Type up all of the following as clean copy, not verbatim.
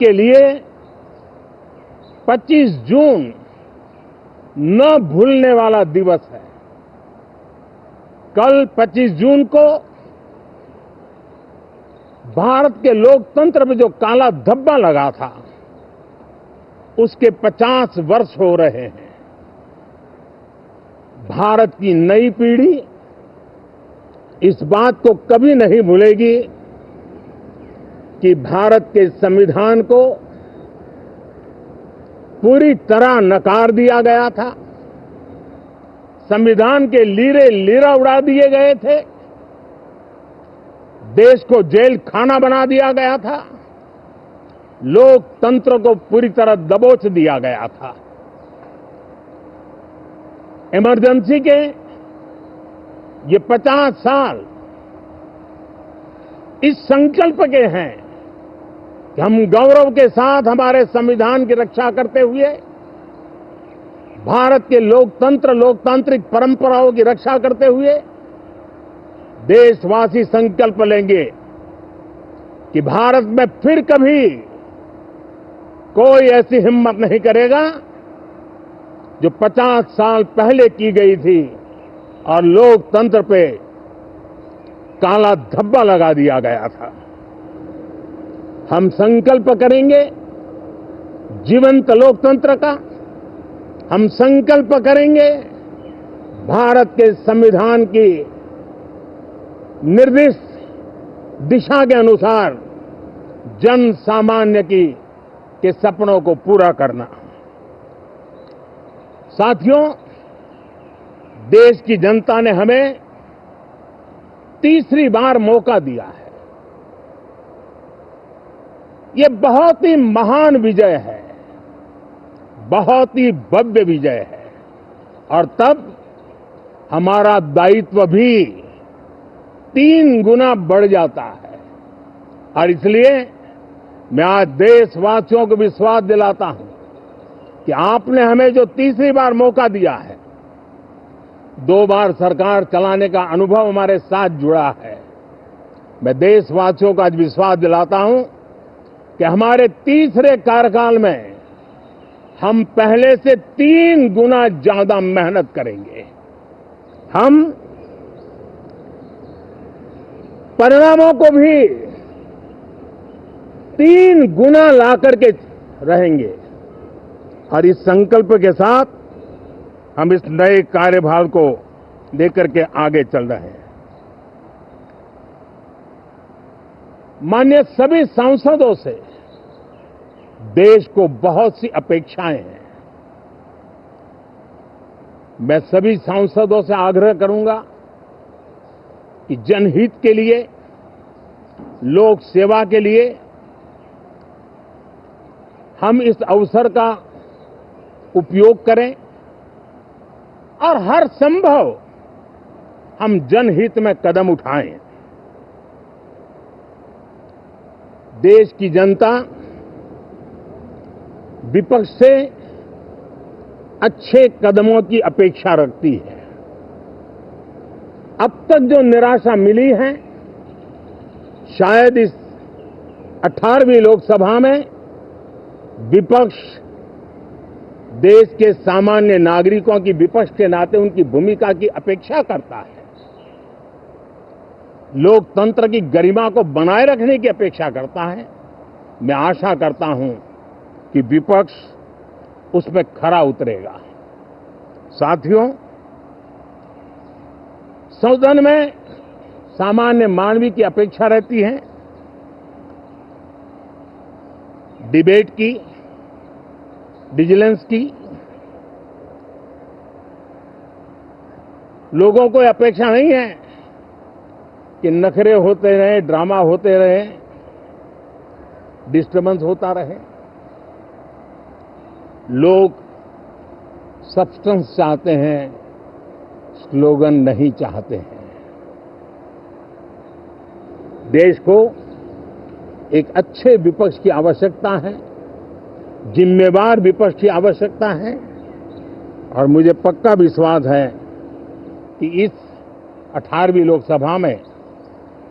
के लिए 25 जून न भूलने वाला दिवस है। कल 25 जून को भारत के लोकतंत्र में जो काला धब्बा लगा था, उसके 50 वर्ष हो रहे हैं। भारत की नई पीढ़ी इस बात को कभी नहीं भूलेगी कि भारत के संविधान को पूरी तरह नकार दिया गया था, संविधान के लीरे लीरा उड़ा दिए गए थे, देश को जेल खाना बना दिया गया था, लोकतंत्र को पूरी तरह दबोच दिया गया था। इमरजेंसी के ये 50 साल इस संकल्प के हैं कि हम गौरव के साथ हमारे संविधान की रक्षा करते हुए भारत के लोकतंत्र, लोकतांत्रिक परंपराओं की रक्षा करते हुए देशवासी संकल्प लेंगे कि भारत में फिर कभी कोई ऐसी हिम्मत नहीं करेगा जो 50 साल पहले की गई थी और लोकतंत्र पे काला धब्बा लगा दिया गया था। हम संकल्प करेंगे जीवंत लोकतंत्र का, हम संकल्प करेंगे भारत के संविधान की निर्दिष्ट दिशा के अनुसार जन सामान्य के सपनों को पूरा करना। साथियों, देश की जनता ने हमें तीसरी बार मौका दिया है। ये बहुत ही महान विजय है, बहुत ही भव्य विजय है, और तब हमारा दायित्व भी 3 गुना बढ़ जाता है। और इसलिए मैं आज देशवासियों को विश्वास दिलाता हूं कि आपने हमें जो तीसरी बार मौका दिया है, 2 बार सरकार चलाने का अनुभव हमारे साथ जुड़ा है। मैं देशवासियों को आज विश्वास दिलाता हूं कि हमारे तीसरे कार्यकाल में हम पहले से 3 गुना ज्यादा मेहनत करेंगे। हम परिणामों को भी 3 गुना ला करके रहेंगे, और इस संकल्प के साथ हम इस नए कार्यभार को लेकर के आगे चल रहे हैं। माननीय सभी सांसदों से देश को बहुत सी अपेक्षाएं हैं। मैं सभी सांसदों से आग्रह करूंगा कि जनहित के लिए, लोक सेवा के लिए हम इस अवसर का उपयोग करें और हर संभव हम जनहित में कदम उठाएं। देश की जनता विपक्ष से अच्छे कदमों की अपेक्षा रखती है। अब तक जो निराशा मिली है, शायद इस 18वीं लोकसभा में विपक्ष देश के सामान्य नागरिकों की विपक्ष के नाते उनकी भूमिका की अपेक्षा करता है, लोकतंत्र की गरिमा को बनाए रखने की अपेक्षा करता है। मैं आशा करता हूं कि विपक्ष उसमें खरा उतरेगा। साथियों, सदन में सामान्य मानवीय की अपेक्षा रहती है डिबेट की, विजिलेंस की। लोगों को अपेक्षा नहीं है कि नखरे होते रहे, ड्रामा होते रहे, डिस्टर्बेंस होता रहे। लोग सब्सटेंस चाहते हैं, स्लोगन नहीं चाहते हैं। देश को एक अच्छे विपक्ष की आवश्यकता है, जिम्मेवार विपक्ष की आवश्यकता है, और मुझे पक्का विश्वास है कि इस 18वीं लोकसभा में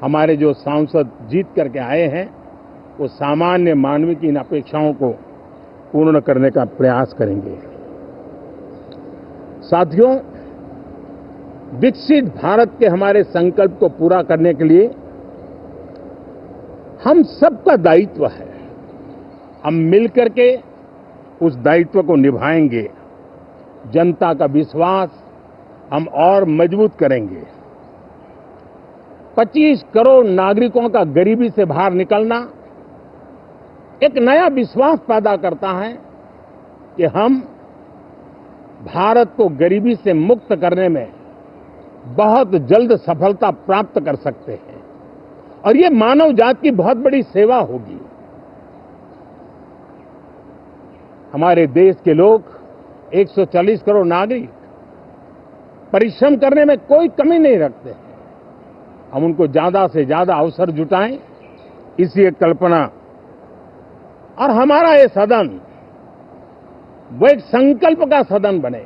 हमारे जो सांसद जीत करके आए हैं, वो सामान्य मानव की इन अपेक्षाओं को पूर्ण करने का प्रयास करेंगे। साथियों, विकसित भारत के हमारे संकल्प को पूरा करने के लिए हम सबका दायित्व है। हम मिलकर के उस दायित्व को निभाएंगे। जनता का विश्वास हम और मजबूत करेंगे। 25 करोड़ नागरिकों का गरीबी से बाहर निकलना एक नया विश्वास पैदा करता है कि हम भारत को गरीबी से मुक्त करने में बहुत जल्द सफलता प्राप्त कर सकते हैं और ये मानव जाति की बहुत बड़ी सेवा होगी। हमारे देश के लोग 140 करोड़ नागरिक परिश्रम करने में कोई कमी नहीं रखते हैं। हम उनको ज्यादा से ज्यादा अवसर जुटाएं, इसी एक कल्पना। और हमारा ये सदन वो एक संकल्प का सदन बने।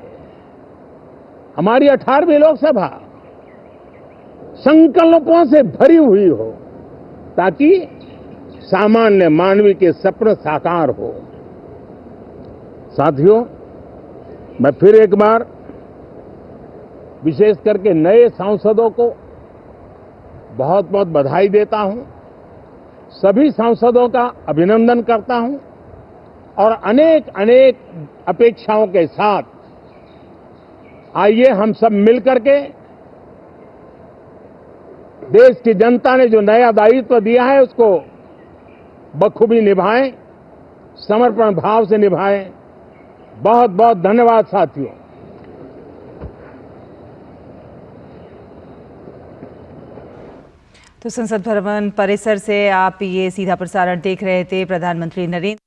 हमारी 18वीं लोकसभा संकल्पों से भरी हुई हो ताकि सामान्य मानवी के सपने साकार हो। साथियों, मैं फिर एक बार विशेष करके नए सांसदों को बहुत बहुत बधाई देता हूं। सभी सांसदों का अभिनंदन करता हूं और अनेक अनेक अपेक्षाओं के साथ आइए हम सब मिलकर के देश की जनता ने जो नया दायित्व दिया है उसको बखूबी निभाएं, समर्पण भाव से निभाएं। बहुत बहुत धन्यवाद साथियों। तो संसद भवन परिसर से आप ये सीधा प्रसारण देख रहे थे। प्रधानमंत्री Narendra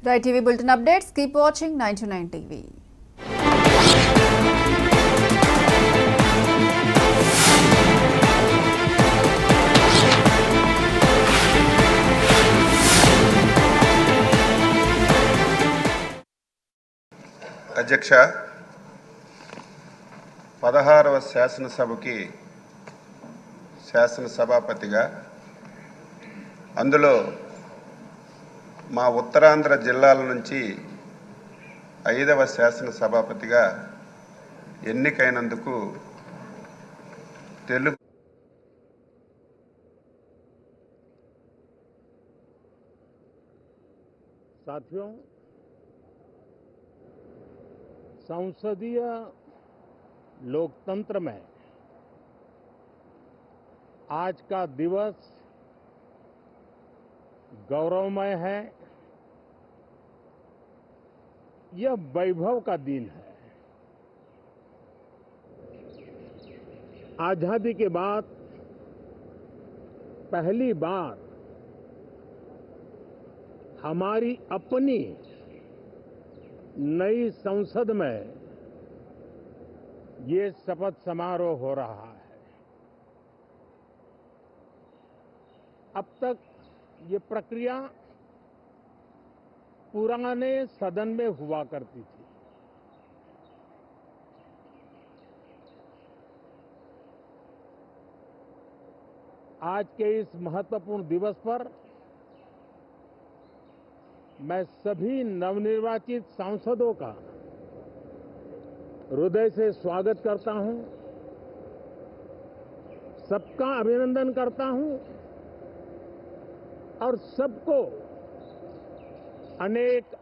Rai TV Bulletin updates. Keep watching 929 TV. అధ్యక్ష 16వ శాసనసభకి శాసనసభాపతిగా అందులో మా ఉత్తరాంధ్ర జిల్లాల నుంచి 5వ శాసనసభాపతిగా ఎన్నికైనందుకు తెలుగు साथियों, संसदीय लोकतंत्र में आज का दिवस गौरवमय है। यह वैभव का दिन है। आजादी के बाद पहली बार हमारी अपनी नई संसद में ये शपथ समारोह हो रहा है। अब तक ये प्रक्रिया पुराने सदन में हुआ करती थी। आज के इस महत्वपूर्ण दिवस पर मैं सभी नवनिर्वाचित सांसदों का हृदय से स्वागत करता हूं, सबका अभिनंदन करता हूं और सबको अनेक अनेक